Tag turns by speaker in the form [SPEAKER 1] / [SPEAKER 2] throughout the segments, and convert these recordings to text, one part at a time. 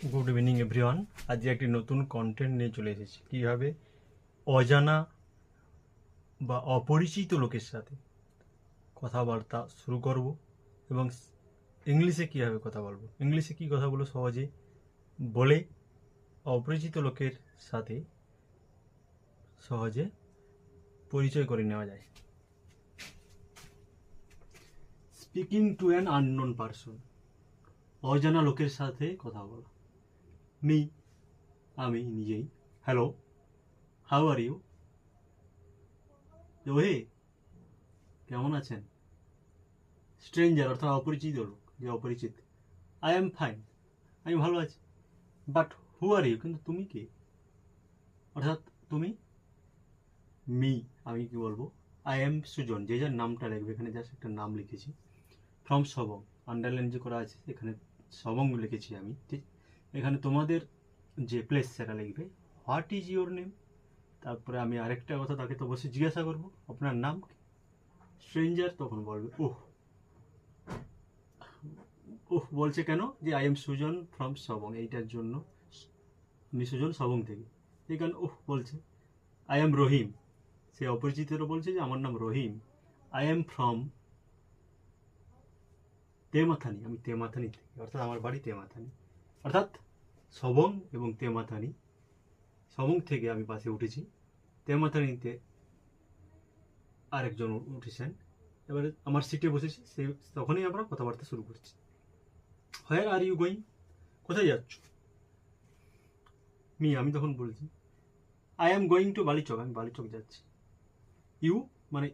[SPEAKER 1] Good evening everyone. আজকে একটি নতুন কন্টেন্ট নিয়ে চলে এসেছি। কীভাবে অজানা বা অপরিচিত লোকের সাথে কথাবার্তা শুরু করব এবং ইংলিশে কীভাবে কথা বলবো, ইংলিশে কী কথা বলবো সহজে বলে অপরিচিত লোকের সাথে সহজে পরিচয় করে নেওয়া যায়। Speaking to an unknown person, অজানা লোকের সাথে কথা বলা। আমি নিজেই, হ্যালো, হাউ আর ইউ, ওহে, কেমন আছেন? স্ট্রেঞ্জার অর্থাৎ অপরিচিত লোক, যে অপরিচিত। আই এম ফাইন, আমি ভালো আছি। বাট হু আর ইউ, কিন্তু তুমি কে? অর্থাৎ তুমি। মি, আমি কি বলবো? আই এম সুজন, যে যার নামটা লিখবে, এখানে জাস্ট একটা নাম লিখেছি। ফ্রম সবং, আন্ডারলাইন যে করা আছে এখানে সবং লিখেছি আমি, ঠিক। এখানে তোমাদের যে প্লেস সেটা লিখবে। What is your name? তারপরে আমি আরেকটা কথা তাকে তো অবশ্যই জিজ্ঞাসা করবো, আপনার নাম কি? স্ট্রেঞ্জার তখন বলবে ওহ, ওহ বলছে কেন? যে I am Sujan from Sabang, এইটার জন্য। আমি সুজন সবং থেকে, এই কারণ ওহ বলছে। আই এম রহিম, সে অপরিচিতরা বলছে যে আমার নাম রহিম। আই এম ফ্রম তেমাথানি, আমি তেমাথানি থেকে, অর্থাৎ আমার বাড়ি তেমাথানি। অর্থাৎ সবং এবং তেমাথানি, সবং থেকে আমি বাসে উঠেছি, তেমাথানিতে আরেকজন উঠেছেন, এবারে আমার সিটে বসেছি, সে তখনই আমরা কথাবার্তা শুরু করছি। হোয়ার আর ইউ গোয়িং, কোথায় যাচ্ছ? আমি তখন বলছি I am going to Balichak, আমি বালিচক যাচ্ছি। ইউ মানে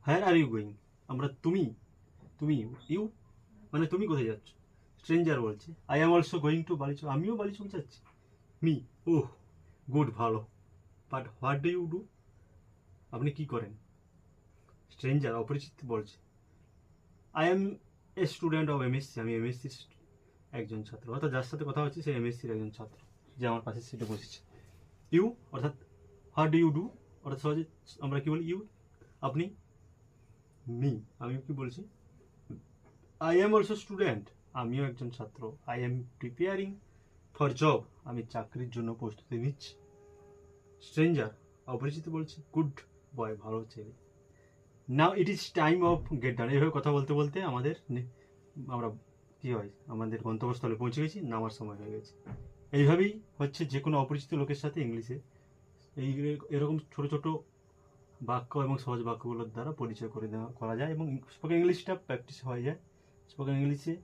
[SPEAKER 1] হোয়ার আর ইউ গোয়িং, আমরা তুমি, তুমি ইউ মানে তুমি কোথায় যাচ্ছ? স্ট্রেঞ্জার বলছে I am also going to Balichak, আমিও বালিচক যাচ্ছি। মি, ওহ গুড, ভালো। But what do you do, আপনি কি করেন? স্ট্রেঞ্জার অপরিচিত বলছে I am a student of MSc, আমি এমএসসির একজন ছাত্র। অর্থাৎ যার সাথে কথা হচ্ছে সে এমএসসির একজন ছাত্র, যে আমার পাশের সিটে বসেছে। ইউ অর্থাৎ হোয়াট ডু ইউ ডু, অর্থাৎ সহজে আমরা কি বলি? ইউ, আপনি। মি, আমি কি বলছি? আই এম অলসো স্টুডেন্ট, আমিও একজন ছাত্র। I am preparing for job, আমি চাকরির জন্য প্রস্তুতি নিচ্ছি। স্ট্রেঞ্জার অপরিচিত বলছে গুড বয়, ভালো ছেলে। Now it is time of get done, এইভাবে কথা বলতে বলতে আমরা কি হয়, আমাদের গন্তব্যস্থলে পৌঁছে গেছি, নামার সময় হয়ে গেছে। এইভাবেই হচ্ছে যে কোনো অপরিচিত লোকের সাথে ইংলিশে এই এরকম ছোট ছোট বাক্য এবং সহজ বাক্যগুলোর দ্বারা পরিচয় করে দেওয়া করা যায় এবং স্পোকেন ইংলিশটা প্র্যাকটিস হয়ে যায়। স্পোকেন ইংলিশে